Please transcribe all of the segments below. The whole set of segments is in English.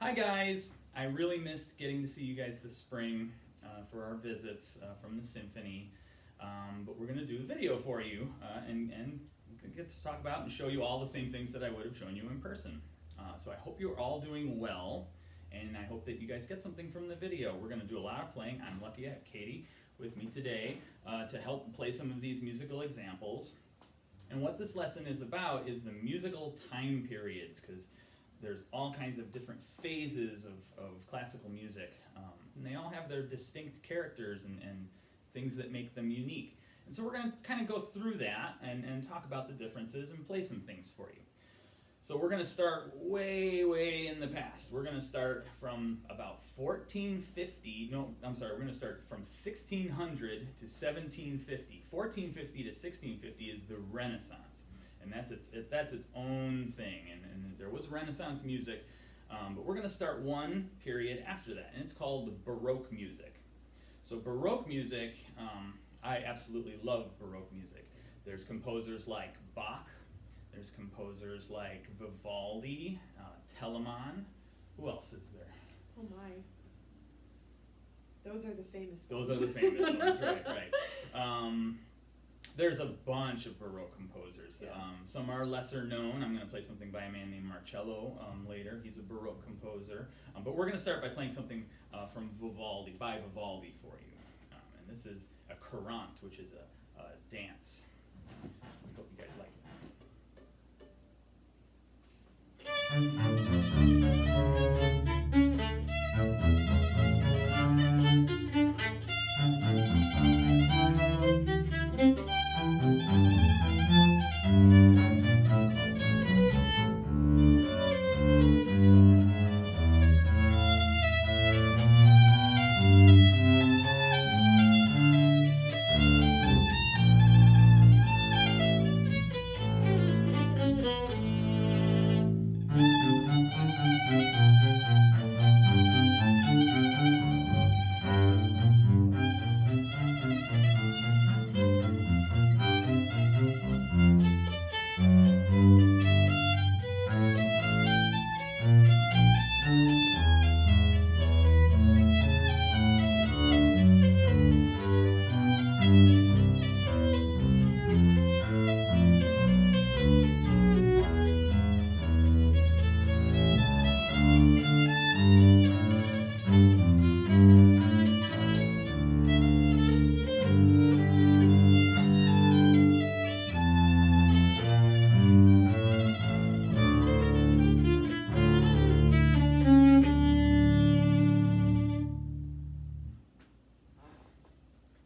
Hi guys! I really missed getting to see you guys this spring for our visits from the symphony, but we're going to do a video for you and get to talk about and show you all the same things that I would have shown you in person. So I hope you're all doing well, and I hope that you guys get something from the video. We're going to do a lot of playing. I'm lucky I have Katie with me today to help play some of these musical examples. And what this lesson is about is the musical time periods, because there's all kinds of different phases of classical music, and they all have their distinct characters and things that make them unique. And so we're going to kind of go through that and talk about the differences and play some things for you. So we're going to start way in the past. We're going to start from about 1450, we're going to start from 1600 to 1750. 1450 to 1650 is the Renaissance. And that's its own thing, and there was Renaissance music, but we're going to start one period after that, and it's called Baroque music. So Baroque music, I absolutely love Baroque music. There's composers like Bach, there's composers like Vivaldi, Telemann. Who else is there? Oh my. Those are the famous Those ones. are the famous ones, right. There's a bunch of Baroque composers. Yeah. Some are lesser known. I'm going to play something by a man named Marcello later. He's a Baroque composer. But we're going to start by playing something from Vivaldi for you. And this is a courante, which is a dance. I hope you guys like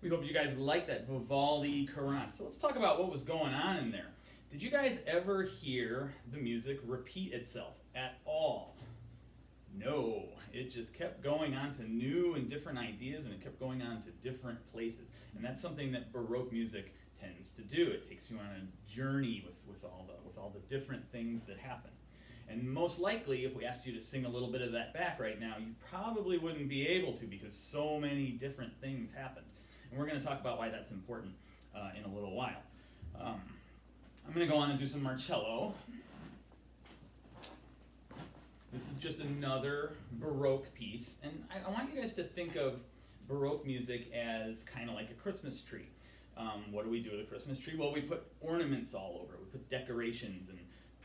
We hope you guys like that Vivaldi courante. So let's talk about what was going on in there. Did you guys ever hear the music repeat itself at all? No, it just kept going on to new and different ideas, and it kept going on to different places. And that's something that Baroque music tends to do. It takes you on a journey with all the different things that happen. And most likely, if we asked you to sing a little bit of that back right now, you probably wouldn't be able to, because so many different things happened. And we're going to talk about why that's important in a little while. I'm going to go on and do some Marcello. This is just another Baroque piece. And I want you guys to think of Baroque music as kind of like a Christmas tree. What do we do with a Christmas tree? Well, we put ornaments all over it. We put decorations and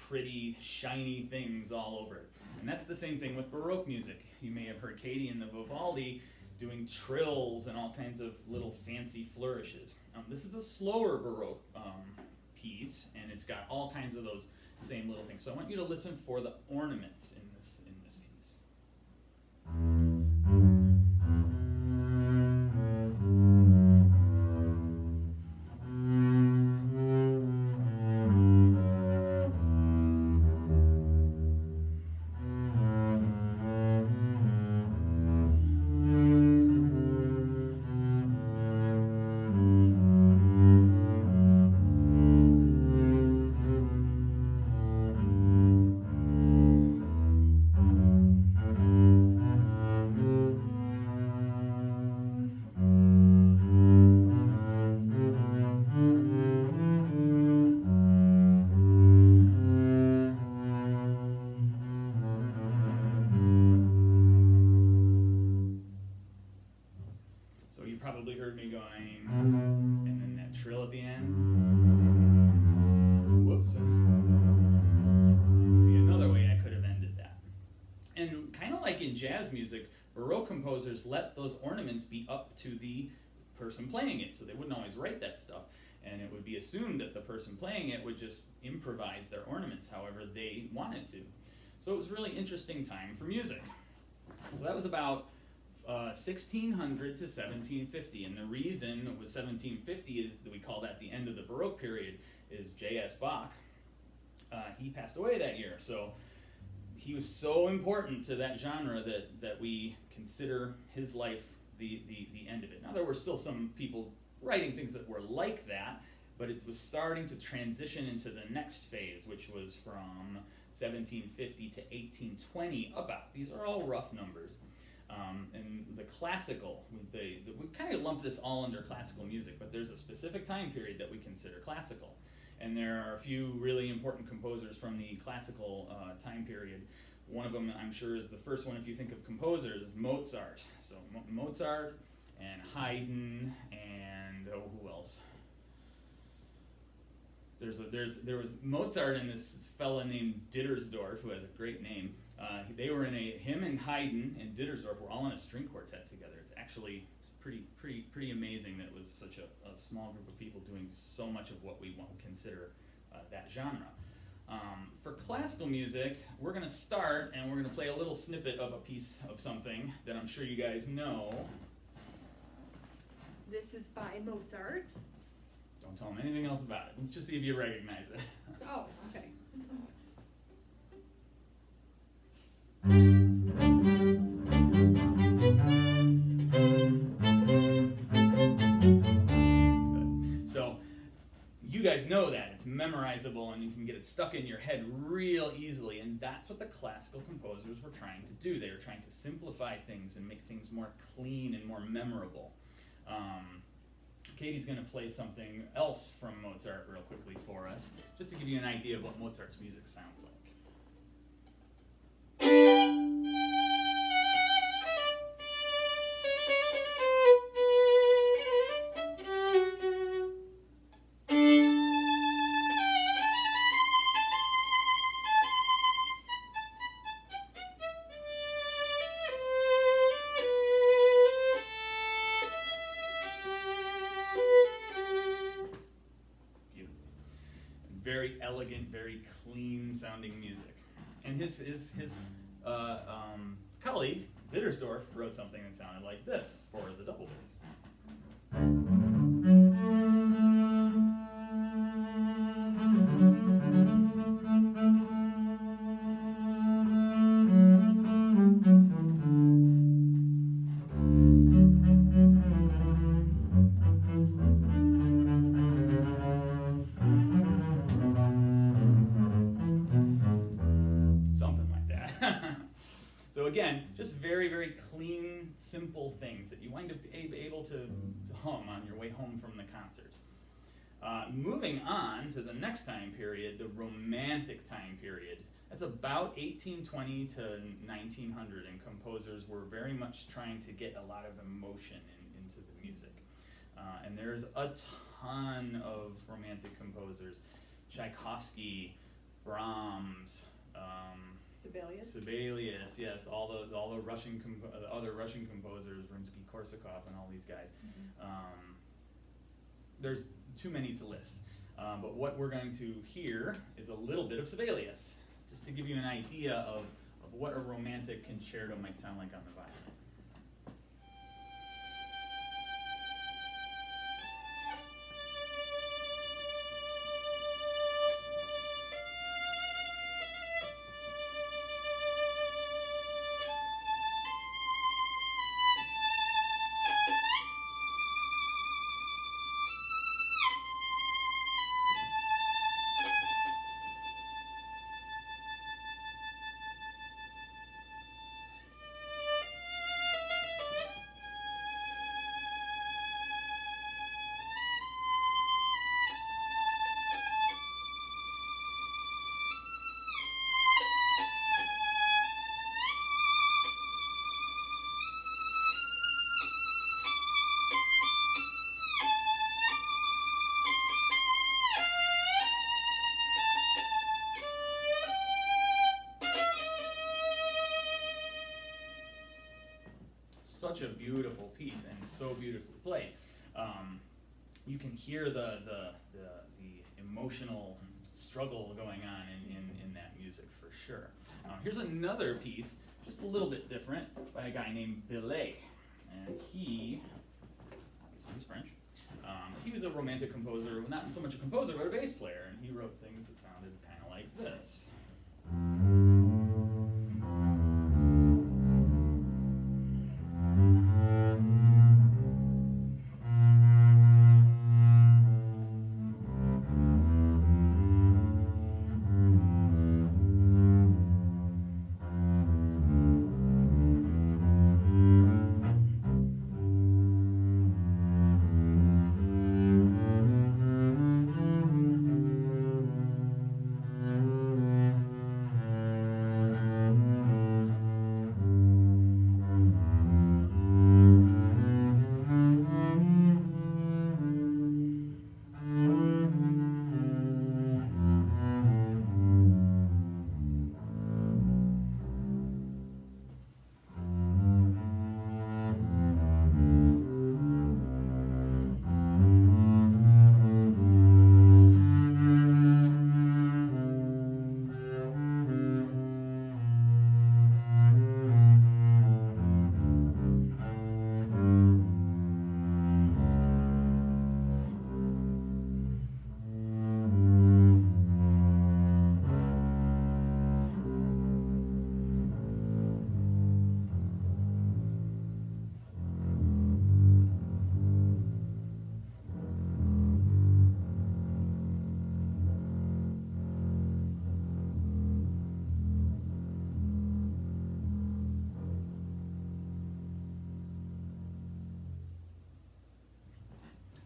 pretty, shiny things all over it. And that's the same thing with Baroque music. You may have heard Katie in the Vivaldi doing trills and all kinds of little fancy flourishes. This is a slower Baroque piece, and it's got all kinds of those same little things. So I want you to listen for the ornaments in this piece. of like in jazz music, Baroque composers let those ornaments be up to the person playing it, so they wouldn't always write that stuff. And it would be assumed that the person playing it would just improvise their ornaments however they wanted to. So it was a really interesting time for music. So that was about 1600 to 1750, and the reason with 1750 is that we call that the end of the Baroque period is J.S. Bach. He passed away that year, so he was so important to that genre that we consider his life the end of it. Now there were still some people writing things that were like that, but it was starting to transition into the next phase, which was from 1750 to 1820 about. These are all rough numbers. And the classical, we kind of lump this all under classical music, but there's a specific time period that we consider classical. And there are a few really important composers from the classical time period. One of them, I'm sure, is the first one if you think of composers, Mozart. So Mozart and Haydn and who else? There was Mozart and this fella named Dittersdorf, who has a great name. They were in him and Haydn and Dittersdorf were all in a string quartet together. It's pretty amazing that it was such a small group of people doing so much of what we consider that genre. For classical music, we're going to start and we're going to play a little snippet of a piece of something that I'm sure you guys know. This is by Mozart. Don't tell them anything else about it. Let's just see if you recognize it. Oh, okay. Good. So, you guys know that. It's memorizable and you can get it stuck in your head real easily, and that's what the classical composers were trying to do. They were trying to simplify things and make things more clean and more memorable. Katie's going to play something else from Mozart real quickly for us, just to give you an idea of what Mozart's music sounds like. Very elegant, very clean sounding music. And his colleague, Dittersdorf, wrote something that sounded like this for the double bass. So again, just very, very clean, simple things that you wind up able to hum on your way home from the concert. Moving on to the next time period, the Romantic time period. That's about 1820 to 1900, and composers were very much trying to get a lot of emotion into the music. And there's a ton of Romantic composers. Tchaikovsky, Brahms, Sibelius, yes, all the other Russian composers, Rimsky-Korsakov, and all these guys. Mm-hmm. There's too many to list, but what we're going to hear is a little bit of Sibelius, just to give you an idea of what a Romantic concerto might sound like on the violin. such a beautiful piece and so beautifully played. You can hear the emotional struggle going on in that music for sure. Here's another piece, just a little bit different, by a guy named Billet, and he, obviously he's French. He was a romantic composer, not so much a composer, but a bass player, and he wrote things that sounded kind of like this.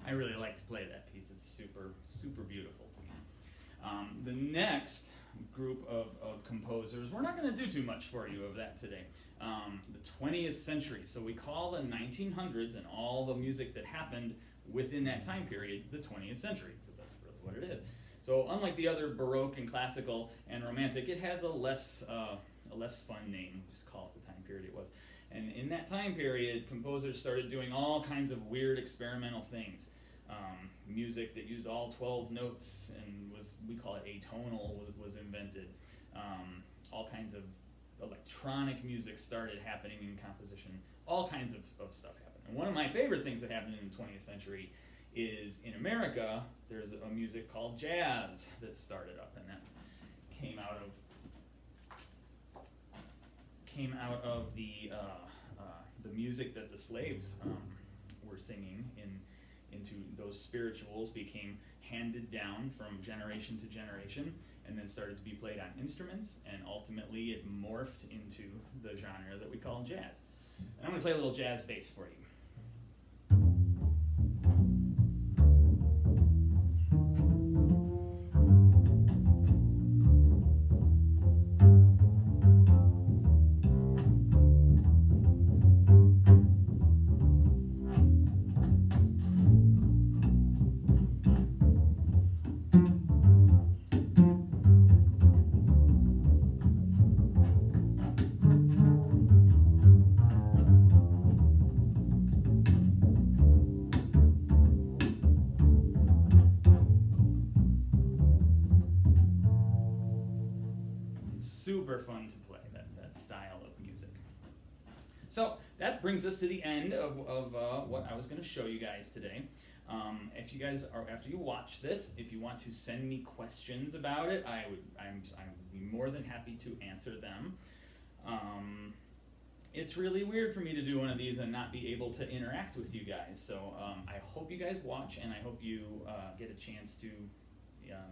I really like to play that piece. It's super, super beautiful to me. The next group of composers, we're not going to do too much for you of that today. The 20th century. So we call the 1900s and all the music that happened within that time period the 20th century, because that's really what it is. So unlike the other Baroque and classical and romantic, it has a less fun name. Just call it the time period it was. And in that time period, composers started doing all kinds of weird experimental things. Music that used all 12 notes and we call it atonal, was invented. All kinds of electronic music started happening in composition. All kinds of stuff happened. And one of my favorite things that happened in the 20th century is in America, there's a music called jazz that started up, and that came out of the music that the slaves were singing into those spirituals, became handed down from generation to generation, and then started to be played on instruments, and ultimately it morphed into the genre that we call jazz. And I'm going to play a little jazz bass for you. Super fun to play, that style of music. So that brings us to the end of what I was going to show you guys today. If you guys are, after you watch this, if you want to send me questions about it, I'm be more than happy to answer them. It's really weird for me to do one of these and not be able to interact with you guys. So I hope you guys watch, and I hope you get a chance to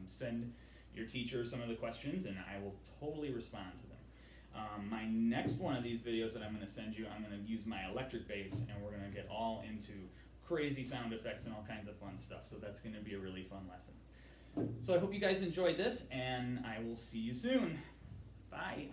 send your teacher some of the questions, and I will totally respond to them. My next one of these videos that I'm going to send you, I'm going to use my electric bass, and we're going to get all into crazy sound effects and all kinds of fun stuff. So that's going to be a really fun lesson. So I hope you guys enjoyed this, and I will see you soon. Bye.